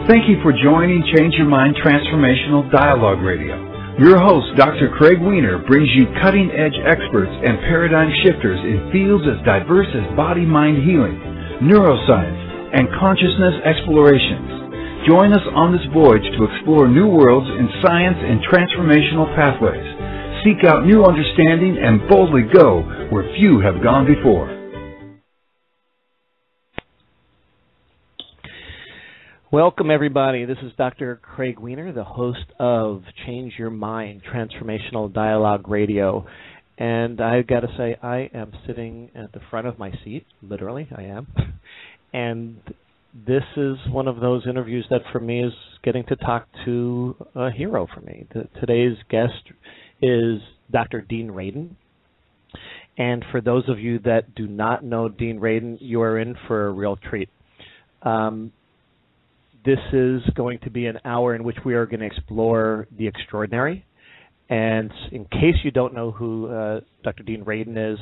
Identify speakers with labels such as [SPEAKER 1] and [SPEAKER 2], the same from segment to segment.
[SPEAKER 1] Thank you for joining Change Your Mind Transformational Dialogue Radio. Your host, Dr. Craig Weiner, brings you cutting-edge experts and paradigm shifters in fields as diverse as body-mind healing, neuroscience, and consciousness explorations. Join us on this voyage to explore new worlds in science and transformational pathways. Seek out new understanding and boldly go where few have gone before.
[SPEAKER 2] Welcome, everybody. This is Dr. Craig Weiner, the host of Change Your Mind Transformational Dialogue Radio. And I've got to say, I am sitting at the front of my seat. Literally, I am. And this is one of those interviews that, for me, is getting to talk to a hero for me. Today's guest is Dr. Dean Radin. And for those of you that do not know Dean Radin, you are in for a real treat. This is going to be an hour in which we are going to explore the extraordinary. And in case you don't know who Dr. Dean Radin is,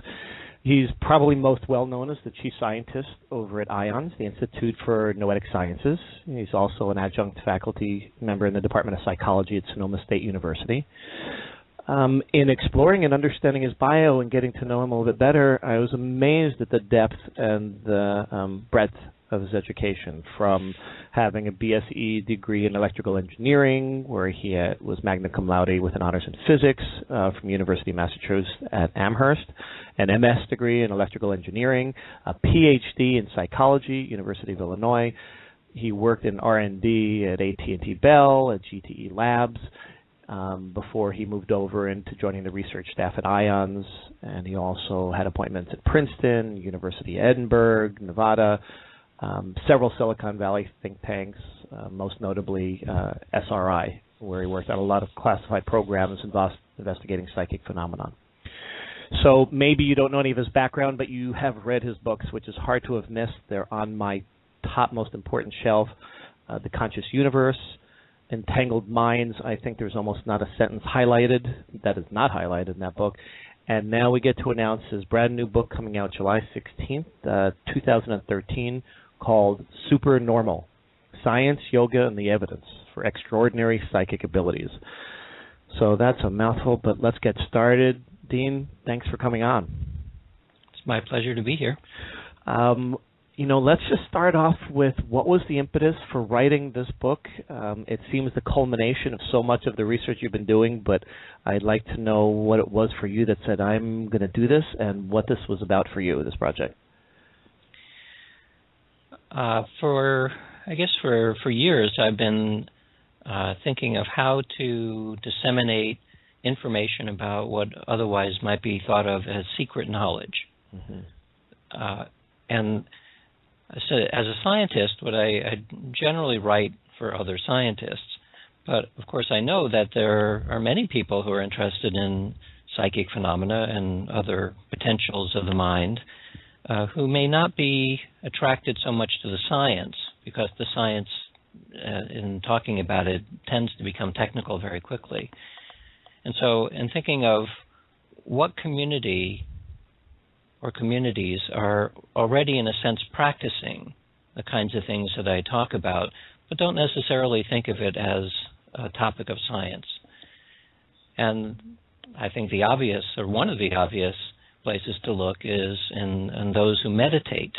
[SPEAKER 2] he's probably most well known as the chief scientist over at IONS, the Institute for Noetic Sciences. He's also an adjunct faculty member in the Department of Psychology at Sonoma State University. In exploring and understanding his bio and getting to know him a little bit better, I was amazed at the depth and the breadth of his education, from having a BSE degree in electrical engineering, where he was magna cum laude with an honors in physics from University of Massachusetts at Amherst, an MS degree in electrical engineering, a PhD in psychology, University of Illinois. He worked in R&D at AT&T Bell, at GTE Labs, before he moved over into joining the research staff at IONS, and he also had appointments at Princeton, University of Edinburgh, Nevada, several Silicon Valley think tanks, most notably SRI, where he worked on a lot of classified programs investigating psychic phenomenon. So maybe you don't know any of his background, but you have read his books, which is hard to have missed. They're on my top most important shelf. The Conscious Universe, Entangled Minds. I think there's almost not a sentence highlighted that is not highlighted in that book. And now we get to announce his brand new book coming out July 16th, 2013, called Supernormal: Science, Yoga, and the Evidence for Extraordinary Psychic Abilities. So that's a mouthful, but let's get started. Dean, thanks for coming on.
[SPEAKER 3] It's my pleasure to be here.
[SPEAKER 2] Let's just start off with, what was the impetus for writing this book? It seems the culmination of so much of the research you've been doing, but I'd like to know what it was for you that said, I'm going to do this, and what this was about for you, this project.
[SPEAKER 3] For years, I've been thinking of how to disseminate information about what otherwise might be thought of as secret knowledge. Mm-hmm. And so as a scientist, I generally write for other scientists, but of course I know that there are many people who are interested in psychic phenomena and other potentials of the mind, who may not be attracted so much to the science, because the science, in talking about it, tends to become technical very quickly. And so in thinking of what community or communities are already, in a sense, practicing the kinds of things that I talk about, but don't necessarily think of it as a topic of science. And I think the obvious, or one of the obvious places to look, is in those who meditate.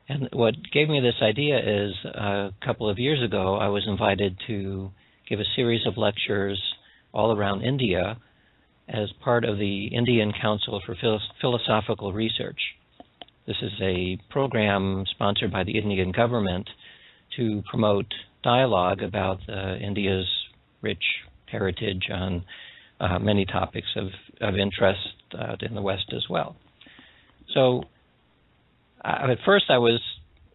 [SPEAKER 3] And what gave me this idea is, a couple of years ago, I was invited to give a series of lectures all around India as part of the Indian Council for Philosophical Research. This is a program sponsored by the Indian government to promote dialogue about India's rich heritage on many topics of interest in the West as well. So at first I was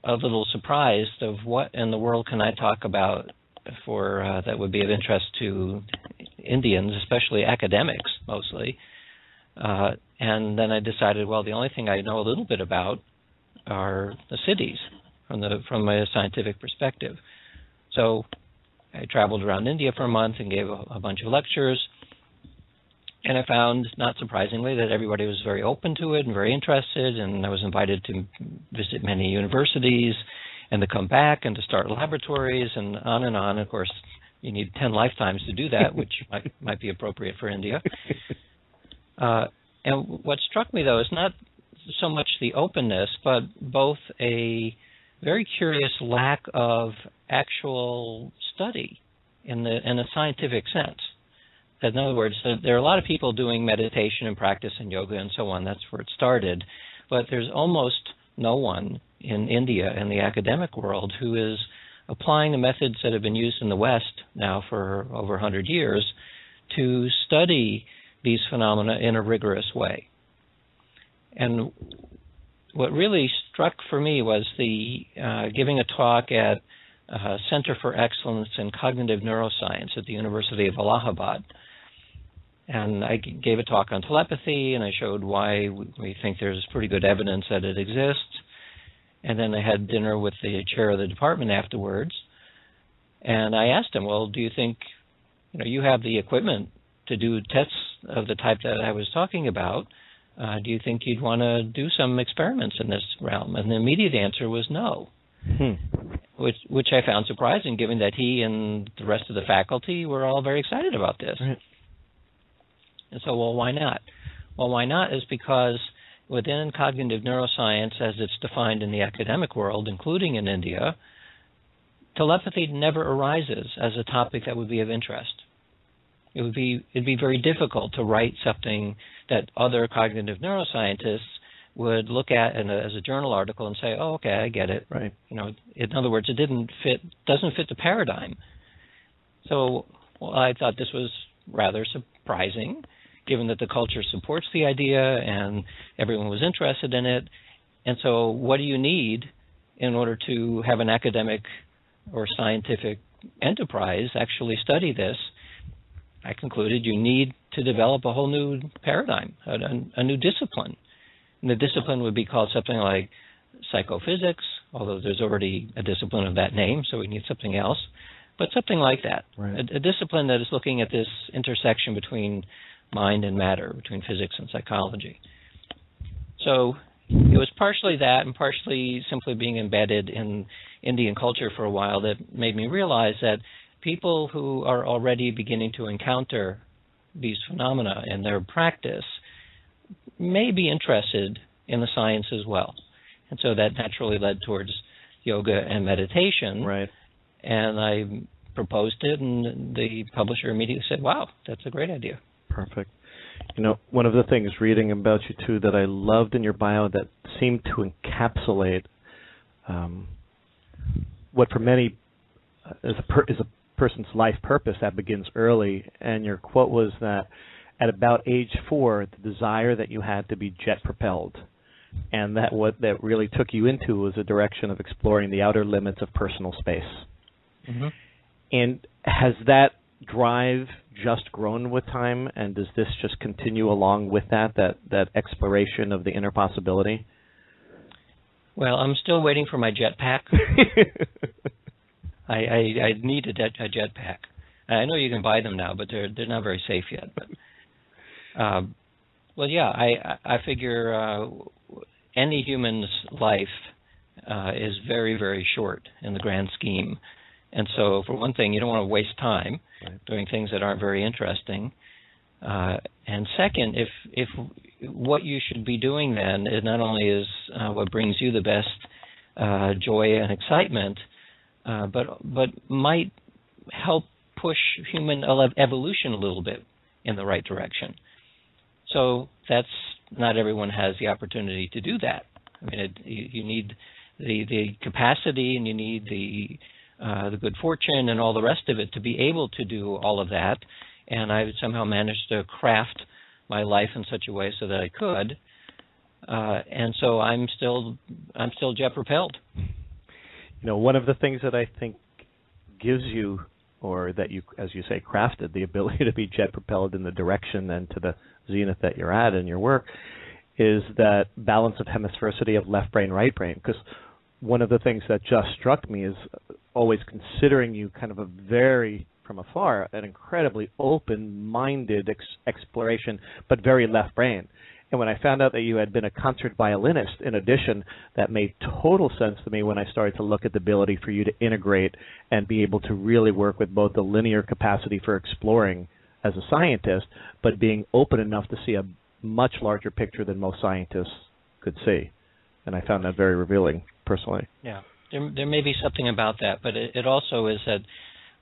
[SPEAKER 3] a little surprised of what in the world can I talk about for that would be of interest to Indians, especially academics mostly. And then I decided, well, the only thing I know a little bit about are the cities from a scientific perspective. So I traveled around India for a month and gave a bunch of lectures. And I found, not surprisingly, that everybody was very open to it and very interested, and I was invited to visit many universities and to come back and to start laboratories and on and on. Of course, you need 10 lifetimes to do that, which might be appropriate for India. And what struck me, though, is not so much the openness, but both a very curious lack of actual study in a scientific sense. In other words, there are a lot of people doing meditation and practice and yoga and so on. That's where it started. But there's almost no one in India in the academic world who is applying the methods that have been used in the West now for over 100 years to study these phenomena in a rigorous way. And what really struck for me was the giving a talk at Center for Excellence in Cognitive Neuroscience at the University of Allahabad. And I gave a talk on telepathy, and I showed why we think there's pretty good evidence that it exists. And then I had dinner with the chair of the department afterwards. And I asked him, well, do you think, you have the equipment to do tests of the type that I was talking about? Do you think you'd want to do some experiments in this realm? And the immediate answer was no, which I found surprising, given that he and the rest of the faculty were all very excited about this. Right. And so, well, why not? Well, why not is because within cognitive neuroscience, as it's defined in the academic world, including in India, telepathy never arises as a topic that would be of interest. It'd be very difficult to write something that other cognitive neuroscientists would look at as a journal article and say, "Oh, okay, I get it."
[SPEAKER 2] Right.
[SPEAKER 3] In other words, it doesn't fit the paradigm. So, I thought this was rather surprising, given that the culture supports the idea and everyone was interested in it. And so, what do you need in order to have an academic or scientific enterprise actually study this? I concluded you need to develop a whole new paradigm, a new discipline. And the discipline would be called something like psychophysics, although there's already a discipline of that name, so we need something else. But something like that, right. A discipline that is looking at this intersection between mind and matter, between physics and psychology. So it was partially that and partially simply being embedded in Indian culture for a while that made me realize that people who are already beginning to encounter these phenomena in their practice may be interested in the science as well. And so that naturally led towards yoga and meditation.
[SPEAKER 2] Right.
[SPEAKER 3] And I proposed it, and the publisher immediately said, wow, that's a great idea.
[SPEAKER 2] Perfect. One of the things reading about you, too, that I loved in your bio that seemed to encapsulate what for many is a person's life purpose that begins early, and your quote was that at about age 4, the desire that you had to be jet-propelled, and that what that really took you into was a direction of exploring the outer limits of personal space. Mm-hmm. And has that drive just grown with time, and does this just continue along with that exploration of the inner possibility?
[SPEAKER 3] Well, I'm still waiting for my jetpack. I need a jetpack. I know you can buy them now, but they're not very safe yet. But well, yeah, I figure any human's life is very, very short in the grand scheme. And so, for one thing, you don't want to waste time doing things that aren't very interesting. And second, if what you should be doing then is not only is what brings you the best joy and excitement, but might help push human evolution a little bit in the right direction. So not everyone has the opportunity to do that. I mean, you need the capacity, and you need the good fortune and all the rest of it to be able to do all of that. And I somehow managed to craft my life in such a way so that I could. And so I'm still jet propelled.
[SPEAKER 2] One of the things that I think gives you, or that you, as you say, crafted the ability to be jet propelled in the direction and to the zenith that you're at in your work, is that balance of hemisphericity of left brain, right brain. Because one of the things that just struck me is always considering you kind of a very, from afar, an incredibly open-minded exploration, but very left brain. And when I found out that you had been a concert violinist, in addition, that made total sense to me when I started to look at the ability for you to integrate and be able to really work with both the linear capacity for exploring as a scientist, but being open enough to see a much larger picture than most scientists could see. And I found that very revealing, personally.
[SPEAKER 3] Yeah, there may be something about that, but it also is that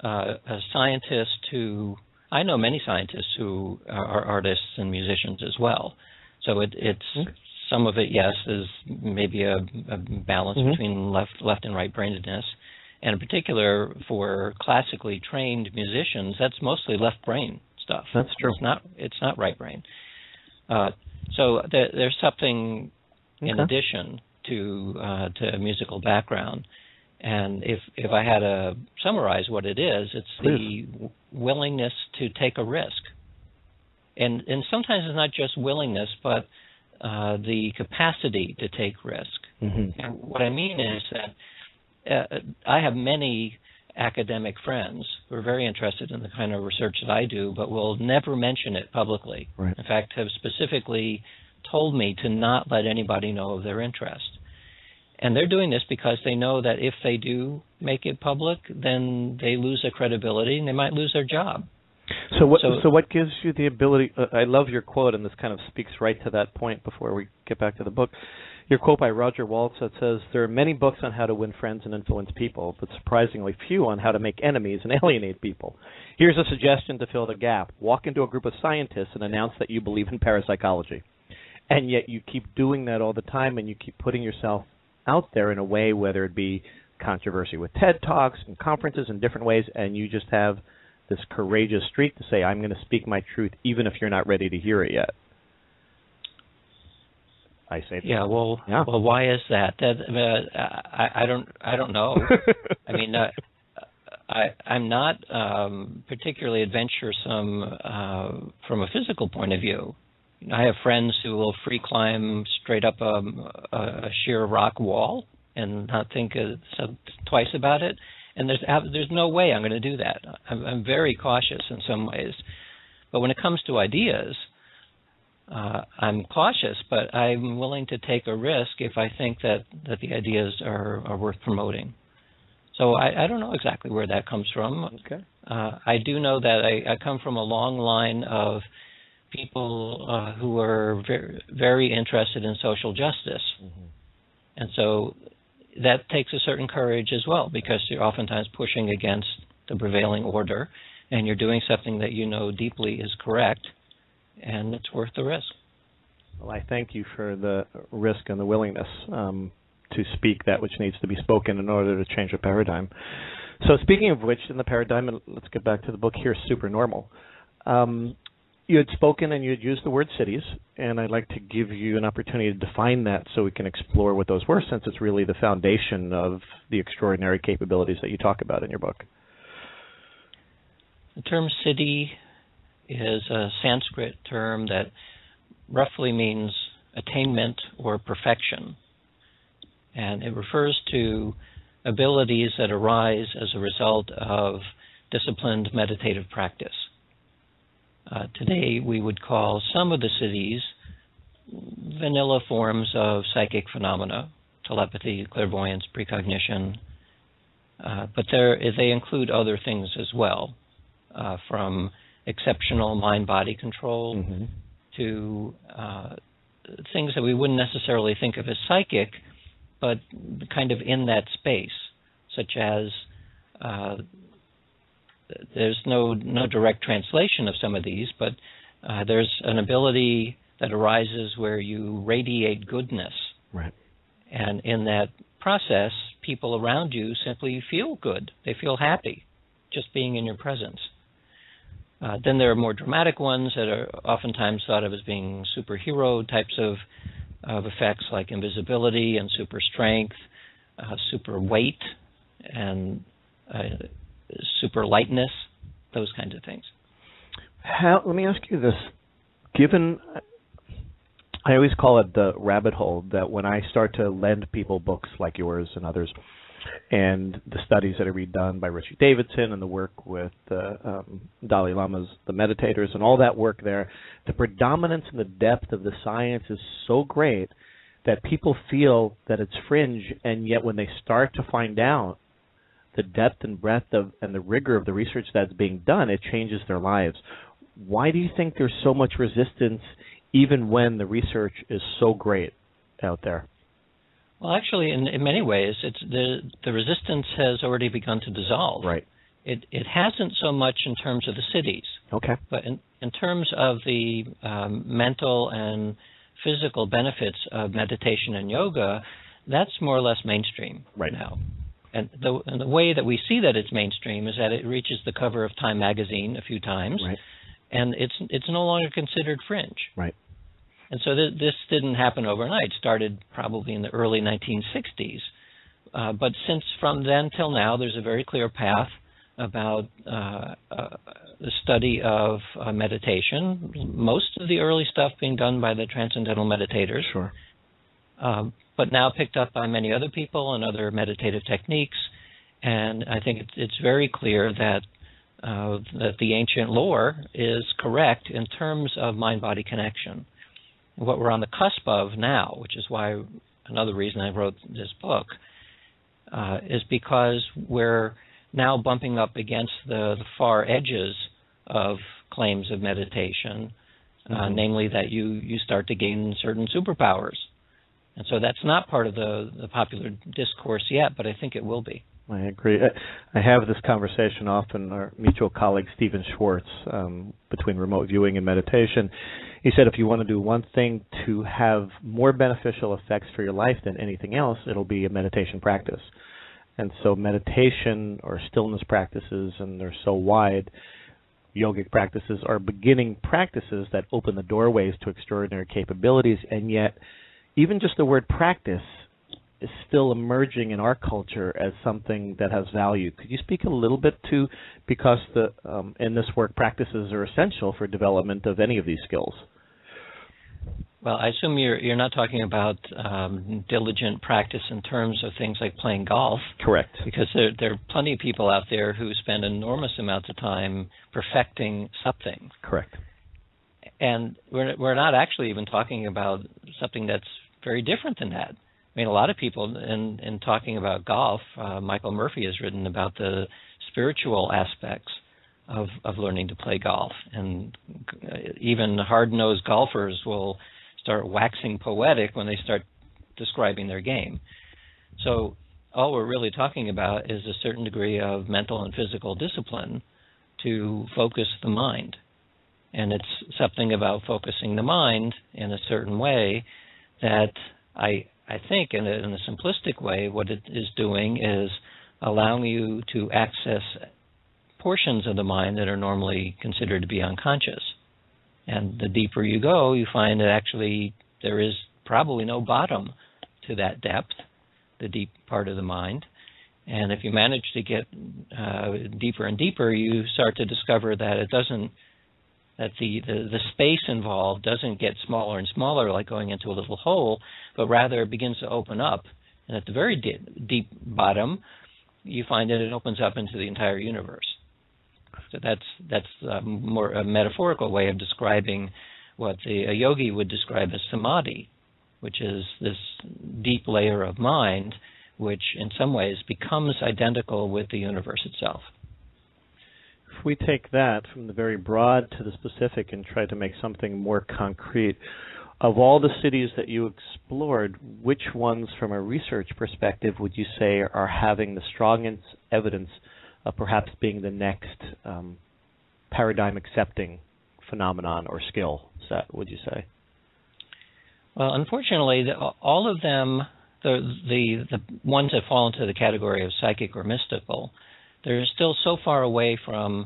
[SPEAKER 3] a scientist who, I know many scientists who are artists and musicians as well. So it's some of it, yes, is maybe a balance between left and right brainedness. And in particular, for classically trained musicians, that's mostly left brain stuff.
[SPEAKER 2] That's true.
[SPEAKER 3] It's not right brain. So there's something in addition to a musical background. And if I had to summarize what it is, it's the willingness to take a risk. And sometimes it's not just willingness, but the capacity to take risk. And what I mean is that I have many academic friends who are very interested in the kind of research that I do, but will never mention it publicly.
[SPEAKER 2] Right.
[SPEAKER 3] In fact, have specifically told me to not let anybody know of their interest. And they're doing this because they know that if they do make it public, then they lose their credibility and they might lose their job.
[SPEAKER 2] So what gives you the ability? I love your quote, and this kind of speaks right to that point before we get back to the book. Your quote by Roger Waltz that says, "There are many books on how to win friends and influence people, but surprisingly few on how to make enemies and alienate people. Here's a suggestion to fill the gap. Walk into a group of scientists and announce that you believe in parapsychology." And yet you keep doing that all the time, and you keep putting yourself out there in a way, whether it be controversy with TED Talks and conferences in different ways, and you just have this courageous streak to say, I'm going to speak my truth even if you're not ready to hear it yet. I say
[SPEAKER 3] Well, why is that? I don't know. I mean, I'm not particularly adventuresome from a physical point of view. I have friends who will free climb straight up a sheer rock wall and not think twice about it. And there's no way I'm going to do that. I'm very cautious in some ways. But when it comes to ideas, I'm cautious, but I'm willing to take a risk if I think that the ideas are worth promoting. So I don't know exactly where that comes from.
[SPEAKER 2] Okay.
[SPEAKER 3] I do know that I come from a long line of people who are very, very interested in social justice. And so that takes a certain courage as well, because you're oftentimes pushing against the prevailing order, and you're doing something that you know deeply is correct, and it's worth the risk.
[SPEAKER 2] Well, I thank you for the risk and the willingness to speak that which needs to be spoken in order to change a paradigm. So speaking of which, in the paradigm, and let's get back to the book here, Supernormal. You had spoken and you had used the word cities, and I'd like to give you an opportunity to define that so we can explore what those were, since it's really the foundation of the extraordinary capabilities that you talk about in your book.
[SPEAKER 3] The term city is a Sanskrit term that roughly means attainment or perfection, and it refers to abilities that arise as a result of disciplined meditative practice. Today, we would call some of the cities vanilla forms of psychic phenomena, telepathy, clairvoyance, precognition, but they include other things as well, from exceptional mind-body control to things that we wouldn't necessarily think of as psychic, but kind of in that space, such as there's no direct translation of some of these, but there's an ability that arises where you radiate goodness.
[SPEAKER 2] Right.
[SPEAKER 3] And in that process, people around you simply feel good. They feel happy just being in your presence. Then there are more dramatic ones that are oftentimes thought of as being superhero types of effects, like invisibility and super strength, super weight, and super lightness, those kinds of things.
[SPEAKER 2] Let me ask you this. Given, I always call it the rabbit hole, that when I start to lend people books like yours and others, And the studies that are redone by Richard Davidson and the work with Dalai Lama's The Meditators and all that work there, the predominance and the depth of the science is so great that people feel that it's fringe, and yet when they start to find out the depth and breadth of and the rigor of the research that's being done, it changes their lives. Why do you think there's so much resistance even when the research is so great out there?
[SPEAKER 3] Well, actually, in many ways, it's the resistance has already begun to dissolve.
[SPEAKER 2] Right.
[SPEAKER 3] It hasn't so much in terms of the cities.
[SPEAKER 2] Okay.
[SPEAKER 3] But in terms of the mental and physical benefits of meditation and yoga, that's more or less mainstream
[SPEAKER 2] right
[SPEAKER 3] now. And the way that we see that it's mainstream is that it reaches the cover of Time magazine a few times,
[SPEAKER 2] right.
[SPEAKER 3] and it's no longer considered fringe.
[SPEAKER 2] Right.
[SPEAKER 3] And so this didn't happen overnight. It started probably in the early 1960s. But since from then till now, there's a very clear path about the study of meditation. Most of the early stuff being done by the transcendental meditators.
[SPEAKER 2] Sure.
[SPEAKER 3] But now picked up by many other people and other meditative techniques. And I think it's very clear that the ancient lore is correct in terms of mind-body connection. What we're on the cusp of now, which is why another reason I wrote this book, is because we're now bumping up against the far edges of claims of meditation, namely that you start to gain certain superpowers. And so that's not part of the popular discourse yet, but I think it will be.
[SPEAKER 2] I agree. I have this conversation often, our mutual colleague Stephen Schwartz, between remote viewing and meditation. He said if you want to do one thing to have more beneficial effects for your life than anything else, it'll be a meditation practice. And so meditation or stillness practices, and they're so wide, yogic practices are beginning practices that open the doorways to extraordinary capabilities, and yet even just the word practice is still emerging in our culture as something that has value. Could you speak a little bit to, because in this work, practices are essential for development of any of these skills?
[SPEAKER 3] Well, I assume you're not talking about diligent practice in terms of things like playing golf.
[SPEAKER 2] Correct.
[SPEAKER 3] Because there are plenty of people out there who spend enormous amounts of time perfecting something.
[SPEAKER 2] Correct.
[SPEAKER 3] And we're not actually even talking about something that's very different than that. I mean, a lot of people, in talking about golf, Michael Murphy has written about the spiritual aspects of learning to play golf. And even hard-nosed golfers will start waxing poetic when they start describing their game. So all we're really talking about is a certain degree of mental and physical discipline to focus the mind. And it's something about focusing the mind in a certain way that I think in a simplistic way, what it is doing is allowing you to access portions of the mind that are normally considered to be unconscious. And the deeper you go, you find that actually there is probably no bottom to that depth, the deep part of the mind. And if you manage to get deeper and deeper, you start to discover that it doesn't, that the space involved doesn't get smaller and smaller like going into a little hole, but rather it begins to open up. And at the very deep bottom, you find that it opens up into the entire universe. So that's more a metaphorical way of describing what a yogi would describe as samadhi, which is this deep layer of mind, which in some ways becomes identical with the universe itself.
[SPEAKER 2] If we take that from the very broad to the specific and try to make something more concrete, of all the cities that you explored, which ones from a research perspective would you say are having the strongest evidence of perhaps being the next paradigm-accepting phenomenon or skill set, would you say?
[SPEAKER 3] Well, unfortunately, all of them, the ones that fall into the category of psychic or mystical, they're still so far away from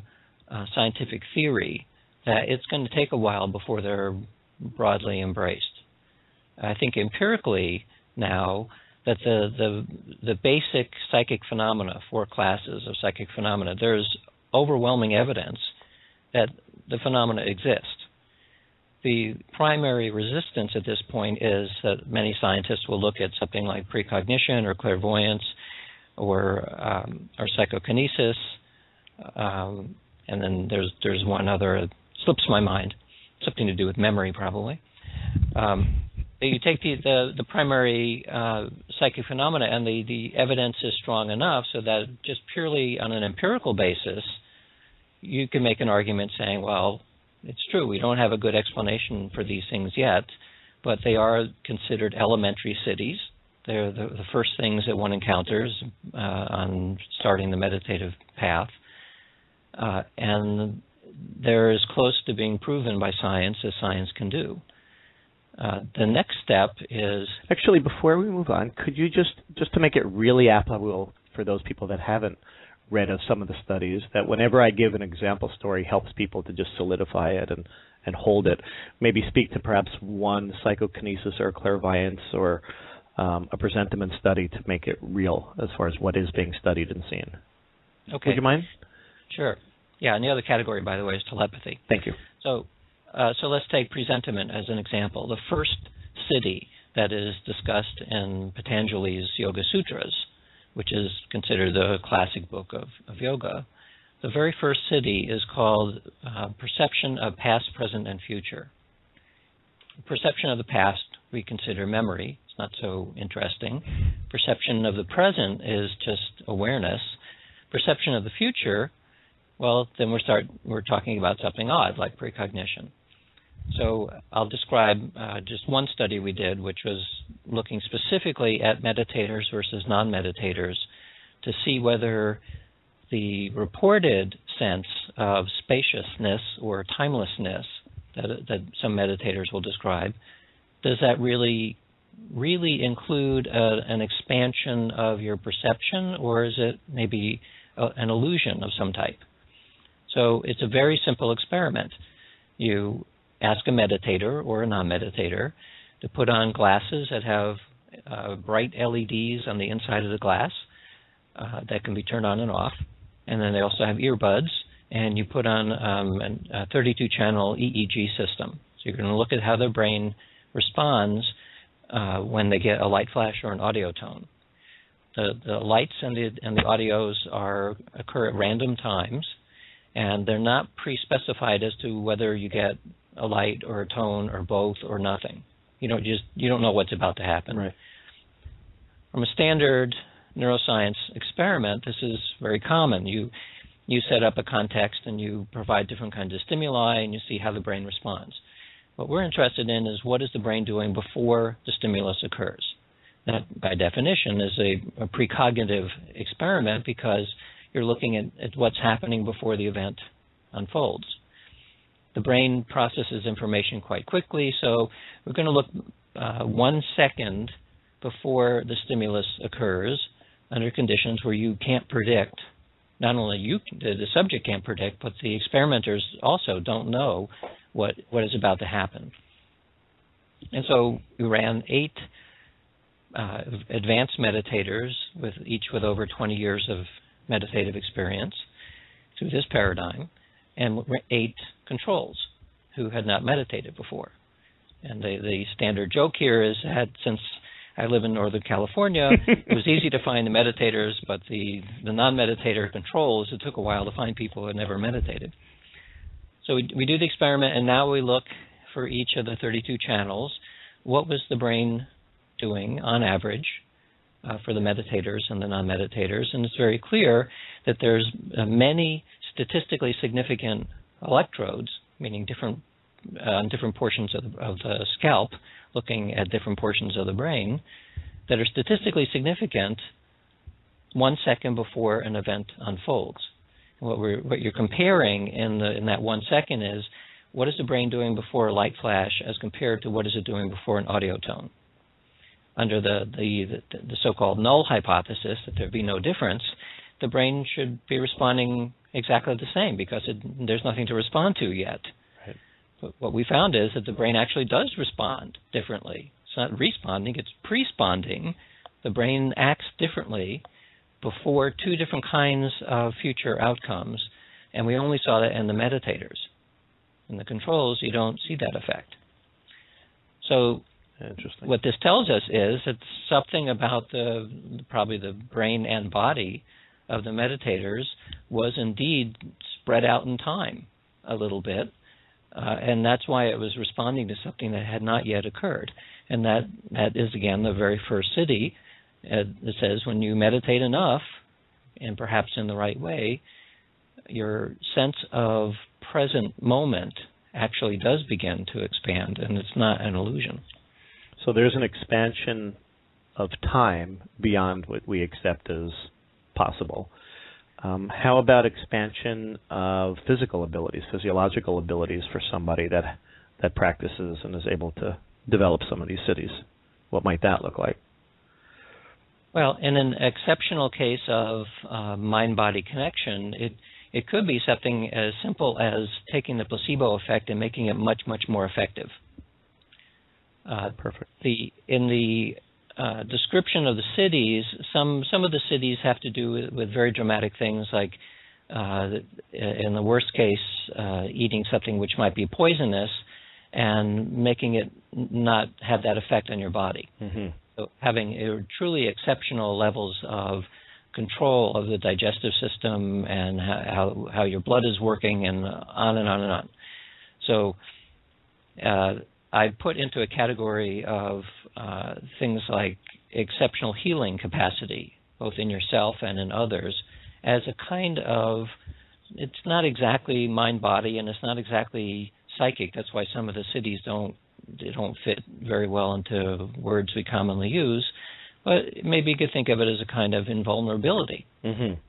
[SPEAKER 3] scientific theory that it's going to take a while before they're broadly embraced. I think empirically now that the basic psychic phenomena, 4 classes of psychic phenomena, there's overwhelming evidence that the phenomena exist. The primary resistance at this point is that many scientists will look at something like precognition or clairvoyance, or psychokinesis, and then there's one other that slips my mind, something to do with memory probably. You take the primary psychic phenomena, and the evidence is strong enough so that just purely on an empirical basis, you can make an argument saying, well, it's true, we don't have a good explanation for these things yet, but they are considered elementary cities. They're the first things that one encounters on starting the meditative path. And they're as close to being proven by science as science can do. The next step is...
[SPEAKER 2] Actually, before we move on, could you just to make it really applicable for those people that haven't read of some of the studies, that whenever I give an example story helps people to just solidify it and hold it, maybe speak to perhaps one psychokinesis or clairvoyance or a presentiment study to make it real as far as what is being studied and seen.
[SPEAKER 3] Okay.
[SPEAKER 2] Would you mind?
[SPEAKER 3] Sure. Yeah, and the other category, by the way, is telepathy.
[SPEAKER 2] Thank you.
[SPEAKER 3] So let's take presentiment as an example. The first siddhi that is discussed in Patanjali's Yoga Sutras, which is considered the classic book of yoga, the very first siddhi is called perception of past, present, and future. Perception of the past we consider memory. It's not so interesting. Perception of the present is just awareness. Perception of the future, well, then we're talking about something odd, like precognition. So I'll describe just one study we did, which was looking specifically at meditators versus non-meditators to see whether the reported sense of spaciousness or timelessness that some meditators will describe, does that really include an expansion of your perception, or is it maybe an illusion of some type? So it's a very simple experiment. You ask a meditator or a non-meditator to put on glasses that have bright LEDs on the inside of the glass that can be turned on and off. And then they also have earbuds, and you put on a 32-channel EEG system. So you're going to look at how their brain responds when they get a light flash or an audio tone. The lights and the audios occur at random times, and they're not pre-specified as to whether you get a light or a tone or both or nothing. You don't know what's about to happen.
[SPEAKER 2] Right.
[SPEAKER 3] From a standard neuroscience experiment, this is very common. You set up a context and you provide different kinds of stimuli and you see how the brain responds. What we're interested in is what is the brain doing before the stimulus occurs. That, by definition, is a precognitive experiment because you're looking at what's happening before the event unfolds. The brain processes information quite quickly, so we're going to look 1 second before the stimulus occurs under conditions where you can't predict. Not only the subject can't predict, but the experimenters also don't know what is about to happen. And so we ran 8 advanced meditators, each with over 20 years of meditative experience through this paradigm, and 8 controls who had not meditated before. And the standard joke here is that since I live in Northern California, it was easy to find the meditators, but the non-meditator controls, it took a while to find people who had never meditated. So we do the experiment, and now we look for each of the 32 channels. What was the brain doing on average for the meditators and the non-meditators? And it's very clear that there's many statistically significant electrodes, meaning different portions of the scalp, looking at different portions of the brain, that are statistically significant 1 second before an event unfolds. What you're comparing in that 1 second is what is the brain doing before a light flash as compared to what is it doing before an audio tone. Under the so-called null hypothesis, that there be no difference, the brain should be responding exactly the same because there's nothing to respond to yet. Right. But what we found is that the brain actually does respond differently. It's not responding, it's presponding. The brain acts differently before 2 different kinds of future outcomes, and we only saw that in the meditators. In the controls, you don't see that effect. So
[SPEAKER 2] Interesting.
[SPEAKER 3] What this tells us is it's something about probably the brain and body of the meditators was indeed spread out in time a little bit, and that's why it was responding to something that had not yet occurred. And that is, again, the very first siddhi. It says when you meditate enough, and perhaps in the right way, your sense of present moment actually does begin to expand, and it's not an illusion.
[SPEAKER 2] So there's an expansion of time beyond what we accept as possible. How about expansion of physical abilities, physiological abilities for somebody that practices and is able to develop some of these siddhis? What might that look like?
[SPEAKER 3] Well, in an exceptional case of mind-body connection, it could be something as simple as taking the placebo effect and making it much, much more effective.
[SPEAKER 2] Perfect.
[SPEAKER 3] In the description of the siddhis, some of the siddhis have to do with very dramatic things like, in the worst case, eating something which might be poisonous and making it not have that effect on your body. Mm-hmm. So having truly exceptional levels of control of the digestive system and how your blood is working, and on and on and on. So I put into a category of things like exceptional healing capacity, both in yourself and in others, as a kind of, it's not exactly mind-body and it's not exactly psychic. That's why some of the siddhis don't fit very well into words we commonly use. But maybe you could think of it as a kind of invulnerability. Mm-hmm.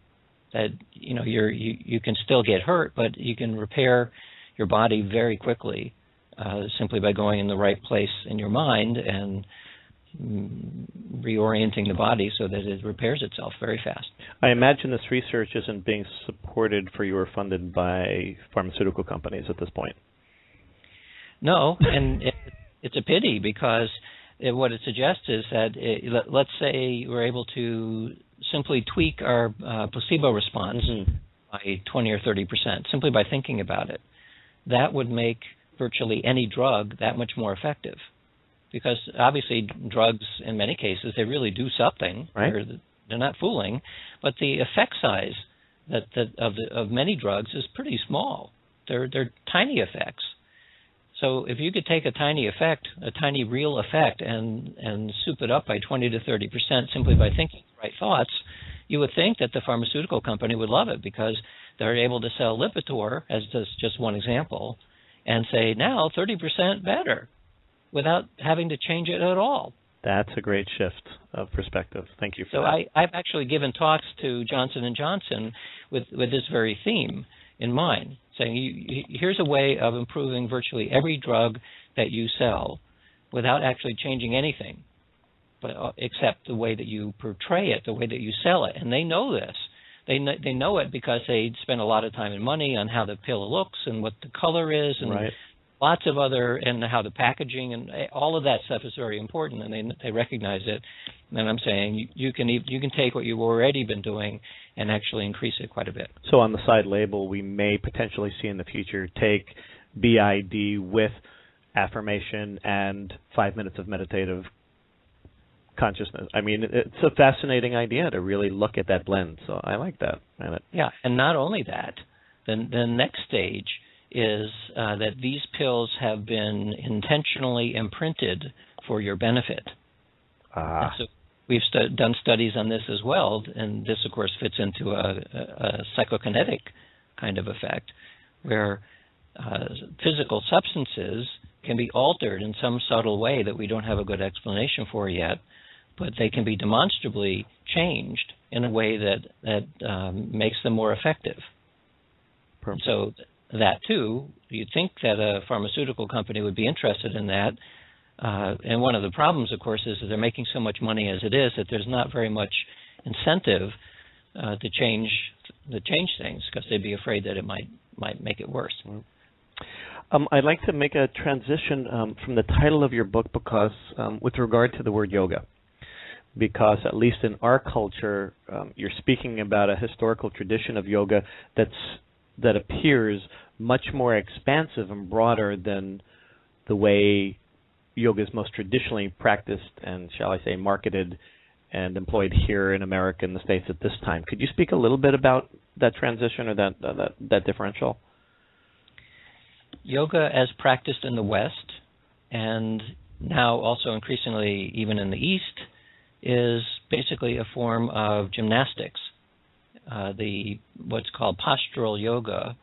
[SPEAKER 3] That you can still get hurt, but you can repair your body very quickly simply by going in the right place in your mind and reorienting the body so that it repairs itself very fast.
[SPEAKER 2] I imagine this research isn't being supported for you or funded by pharmaceutical companies at this point.
[SPEAKER 3] No, and it's a pity because what it suggests is that, let's say we're able to simply tweak our placebo response by 20 or 30%, simply by thinking about it. That would make virtually any drug that much more effective. Because obviously drugs, in many cases, they really do something.
[SPEAKER 2] Right.
[SPEAKER 3] They're not fooling. But the effect size of many drugs is pretty small. They're tiny effects. So if you could take a tiny effect, a tiny real effect, and soup it up by 20 to 30% simply by thinking the right thoughts, you would think that the pharmaceutical company would love it because they're able to sell Lipitor, as just one example, and say, now 30% better, without having to change it at all.
[SPEAKER 2] That's a great shift of perspective. Thank you for
[SPEAKER 3] that.
[SPEAKER 2] So
[SPEAKER 3] I've actually given talks to Johnson & Johnson with this very theme in mind, saying here's a way of improving virtually every drug that you sell without actually changing anything, but except the way that you portray it, the way that you sell it. And they know this. They know it because they spend a lot of time and money on how the pill looks and what the color is and
[SPEAKER 2] right.
[SPEAKER 3] Lots of other, and how the packaging and all of that stuff is very important, and they recognize it. And I'm saying you can take what you've already been doing and actually increase it quite a bit.
[SPEAKER 2] So on the side label, we may potentially see in the future take BID with affirmation and 5 minutes of meditative consciousness. I mean, it's a fascinating idea to really look at that blend. So I like that.
[SPEAKER 3] Yeah, and not only that, the next stage is that these pills have been intentionally imprinted for your benefit. So we've done studies on this as well, and this, of course, fits into a psychokinetic kind of effect, where physical substances can be altered in some subtle way that we don't have a good explanation for yet, but they can be demonstrably changed in a way that makes them more effective.
[SPEAKER 2] Perfect.
[SPEAKER 3] So that, too, you'd think that a pharmaceutical company would be interested in that. And one of the problems, of course, is that they're making so much money as it is that there's not very much incentive to change things because they'd be afraid that it might make it worse.
[SPEAKER 2] I'd like to make a transition from the title of your book because with regard to the word yoga, because at least in our culture, you're speaking about a historical tradition of yoga that appears much more expansive and broader than the way yoga is most traditionally practiced and, shall I say, marketed and employed here in America and the States at this time. Could you speak a little bit about that transition or that differential?
[SPEAKER 3] Yoga as practiced in the West, and now also increasingly even in the East, is basically a form of gymnastics. What's called Postural Yoga,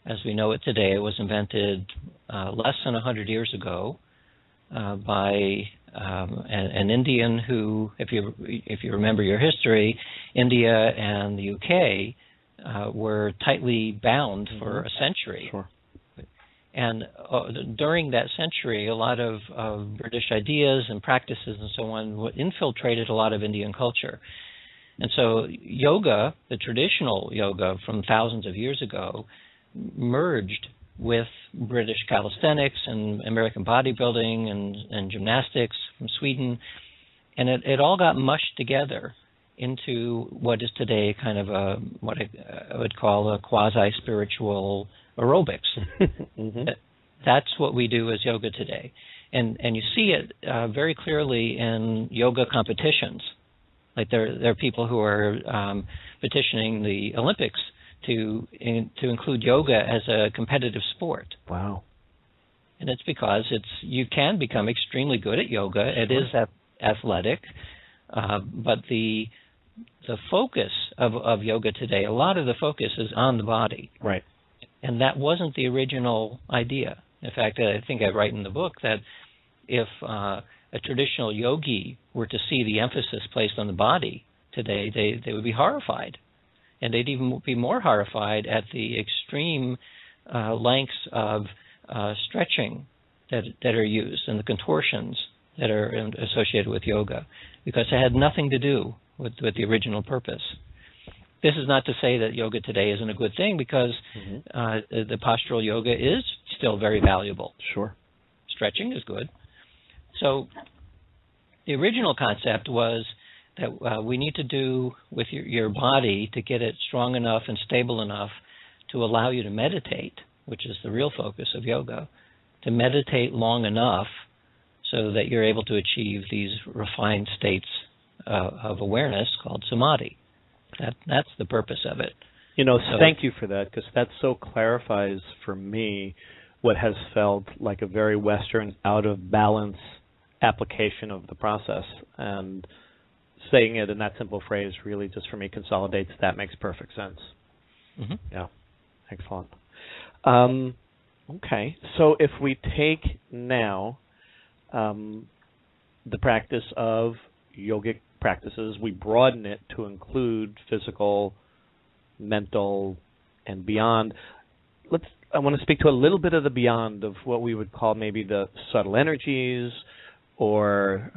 [SPEAKER 3] as we know it today, was invented less than 100 years ago by an Indian who, if you remember your history, India and the UK were tightly bound for a century.
[SPEAKER 2] Sure.
[SPEAKER 3] And during that century, a lot of British ideas and practices and so on infiltrated a lot of Indian culture. And so yoga, the traditional yoga from thousands of years ago, merged with British calisthenics and American bodybuilding and gymnastics from Sweden. And it all got mushed together into what is today kind of what I would call a quasi-spiritual aerobics. Mm-hmm. That's what we do as yoga today. And you see it very clearly in yoga competitions. Like there are people who are petitioning the Olympics to include yoga as a competitive sport.
[SPEAKER 2] Wow.
[SPEAKER 3] And it's because you can become extremely good at yoga. It is athletic, but the focus of yoga today, a lot of the focus is on the body.
[SPEAKER 2] Right.
[SPEAKER 3] And that wasn't the original idea. In fact, I think I write in the book that if a traditional yogi were to see the emphasis placed on the body today, they would be horrified. And they'd even be more horrified at the extreme lengths of stretching that are used and the contortions that are associated with yoga, because it had nothing to do with the original purpose. This is not to say that yoga today isn't a good thing, because the postural yoga is still very valuable.
[SPEAKER 2] Sure.
[SPEAKER 3] Stretching is good. So the original concept was that we need to do with your body to get it strong enough and stable enough to allow you to meditate, which is the real focus of yoga, to meditate long enough so that you're able to achieve these refined states of awareness called samadhi. That's the purpose of it.
[SPEAKER 2] Thank you for that, because that so clarifies for me what has felt like a very Western, out-of-balance application of the process. And saying it in that simple phrase really just for me consolidates that. Makes perfect sense. Mm-hmm. Yeah, excellent. Okay, so if we take now the practice of yogic practices, we broaden it to include physical, mental, and beyond. I want to speak to a little bit of the beyond of what we would call maybe the subtle energies, or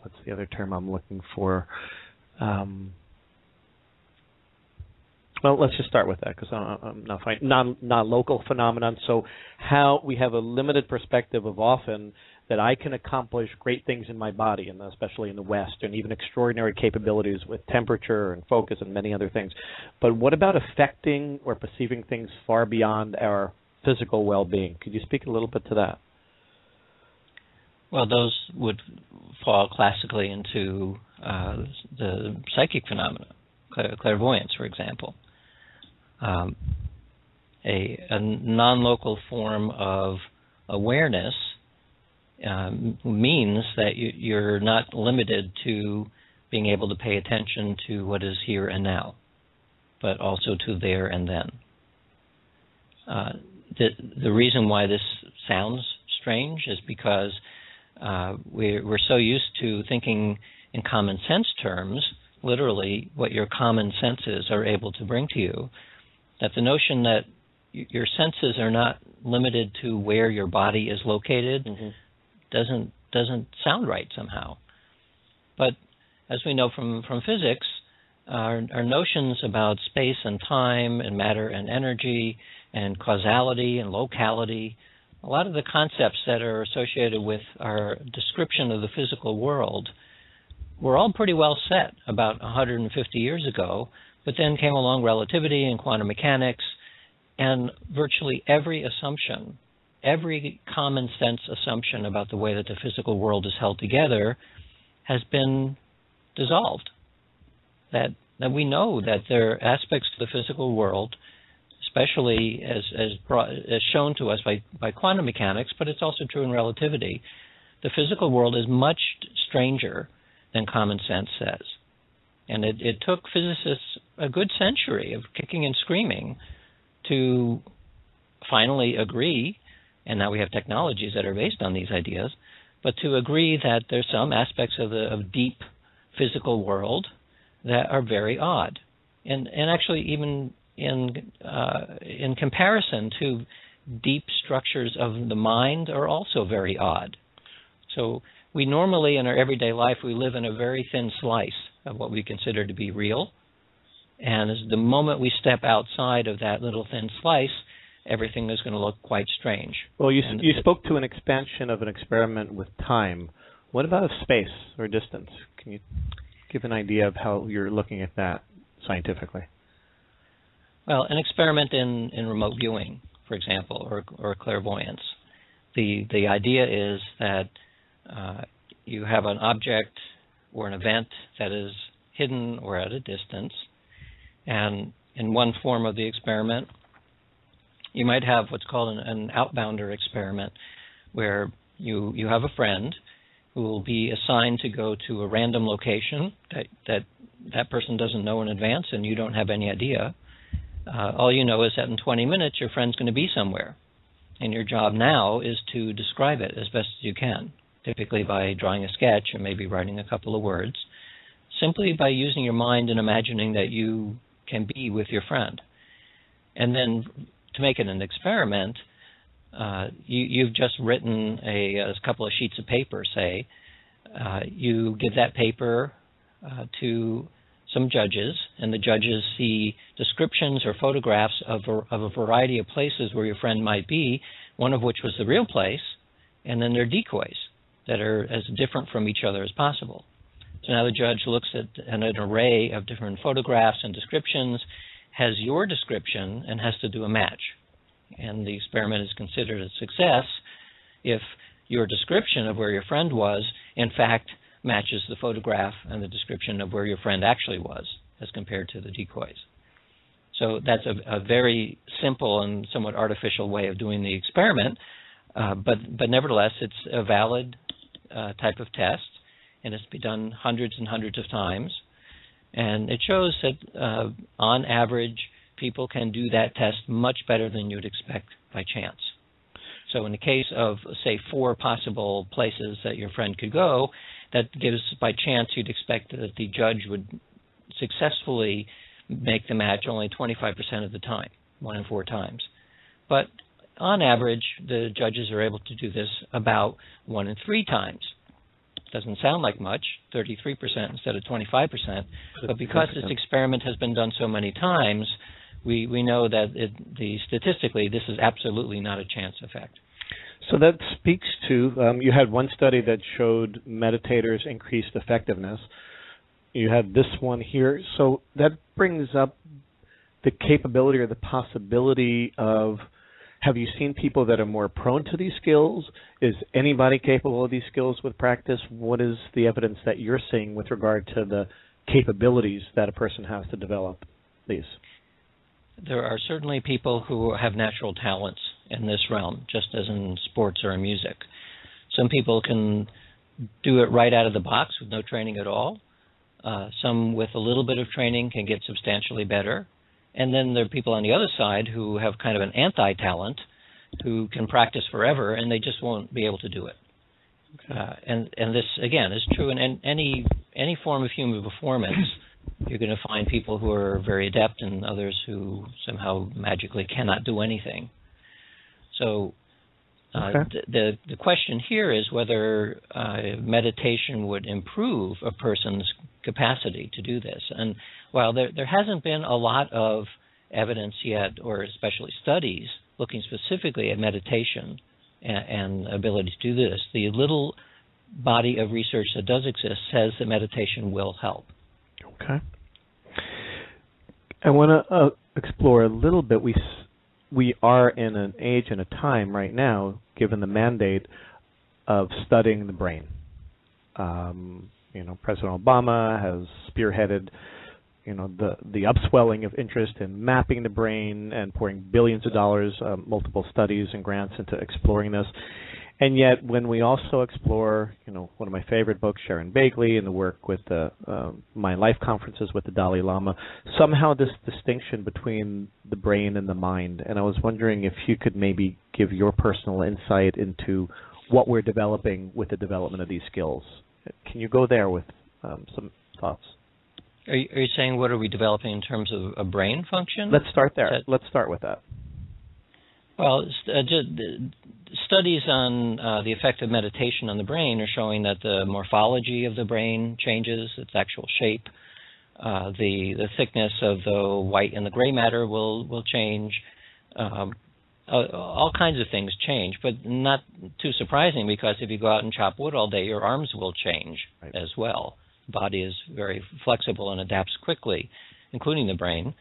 [SPEAKER 2] what's the other term I'm looking for? Well, let's just start with that, because I'm not fine. Non-local phenomenon. So how we have a limited perspective of often that I can accomplish great things in my body, and especially in the West, and even extraordinary capabilities with temperature and focus and many other things. But what about affecting or perceiving things far beyond our physical well-being? Could you speak a little bit to that?
[SPEAKER 3] Well, those would fall classically into the psychic phenomena, clairvoyance, for example. A non-local form of awareness means that you're not limited to being able to pay attention to what is here and now, but also to there and then. The reason why this sounds strange is because we're so used to thinking in common sense terms, literally what your common senses are able to bring to you, that the notion that your senses are not limited to where your body is located doesn't sound right somehow. But as we know from physics, our notions about space and time and matter and energy and causality and locality, a lot of the concepts that are associated with our description of the physical world were all pretty well set about 150 years ago, but then came along relativity and quantum mechanics, and virtually every assumption every common sense assumption about the way that the physical world is held together has been dissolved. That we know that there are aspects to the physical world, especially as shown to us by quantum mechanics, but it's also true in relativity. The physical world is much stranger than common sense says. And it took physicists a good century of kicking and screaming to finally agree, and now we have technologies that are based on these ideas, but to agree that there's some aspects of deep physical world that are very odd. And actually even in comparison to deep structures of the mind are also very odd. So we normally in our everyday life, we live in a very thin slice of what we consider to be real. And as the moment we step outside of that little thin slice, everything is going to look quite strange.
[SPEAKER 2] Well, you spoke to an expansion of an experiment with time. What about space or distance? Can you give an idea of how you're looking at that scientifically?
[SPEAKER 3] Well, an experiment in remote viewing, for example, or clairvoyance. The idea is that you have an object or an event that is hidden or at a distance, and in one form of the experiment, you might have what's called an Outbound Er Experiment, where you have a friend who will be assigned to go to a random location that person doesn't know in advance and you don't have any idea. All you know is that in 20 minutes your friend's going to be somewhere, and your job now is to describe it as best as you can, typically by drawing a sketch or maybe writing a couple of words, simply by using your mind and imagining that you can be with your friend. And then to make it an experiment, you've just written a couple of sheets of paper, say. You give that paper to some judges, and the judges see descriptions or photographs of a variety of places where your friend might be, one of which was the real place, and then there are decoys that are as different from each other as possible. So now the judge looks at an array of different photographs and descriptions, has your description, and has to do a match. And the experiment is considered a success if your description of where your friend was, in fact, matches the photograph and the description of where your friend actually was as compared to the decoys. So that's a very simple and somewhat artificial way of doing the experiment, but nevertheless it's a valid type of test, and it's been done hundreds and hundreds of times. And it shows that on average people can do that test much better than you'd expect by chance. So in the case of, say, 4 possible places that your friend could go, that gives, by chance, you'd expect that the judge would successfully make the match only 25% of the time, 1 in 4 times. But on average, the judges are able to do this about 1 in 3 times. Doesn't sound like much, 33% instead of 25%, but because this experiment has been done so many times, we know that statistically this is absolutely not a chance effect.
[SPEAKER 2] So that speaks to, you had one study that showed meditators increased effectiveness. You had this one here. So that brings up the capability or the possibility of, have you seen people that are more prone to these skills? Is anybody capable of these skills with practice? What is the evidence that you're seeing with regard to the capabilities that a person has to develop these?
[SPEAKER 3] There are certainly people who have natural talents in this realm, just as in sports or in music. Some people can do it right out of the box with no training at all. Some with a little bit of training can get substantially better. And then there are people on the other side who have kind of an anti-talent, who can practice forever and they just won't be able to do it. Okay. And this, again, is true in any form of human performance. You're going to find people who are very adept and others who somehow magically cannot do anything. So the question here is whether meditation would improve a person's capacity to do this. And while there hasn't been a lot of evidence yet, or especially studies, looking specifically at meditation and ability to do this, the little body of research that does exist says that meditation will help.
[SPEAKER 2] Okay. I want to explore a little bit. we are in an age and a time right now, given the mandate of studying the brain. President Obama has spearheaded, the upswelling of interest in mapping the brain and pouring billions of dollars, multiple studies and grants into exploring this. And yet, when we also explore, one of my favorite books, Sharon Bagley, and the work with the Mind Life conferences with the Dalai Lama, somehow this distinction between the brain and the mind. And I was wondering if you could maybe give your personal insight into what we're developing with the development of these skills. Can you go there with some thoughts?
[SPEAKER 3] Are you saying what are we developing in terms of a brain function?
[SPEAKER 2] Let's start there. Let's start with that.
[SPEAKER 3] Well, studies on the effect of meditation on the brain are showing that the morphology of the brain changes, its actual shape. The thickness of the white and the gray matter will change. All kinds of things change, but not too surprising, because if you go out and chop wood all day, your arms will change as well. The body is very flexible and adapts quickly, including the brain,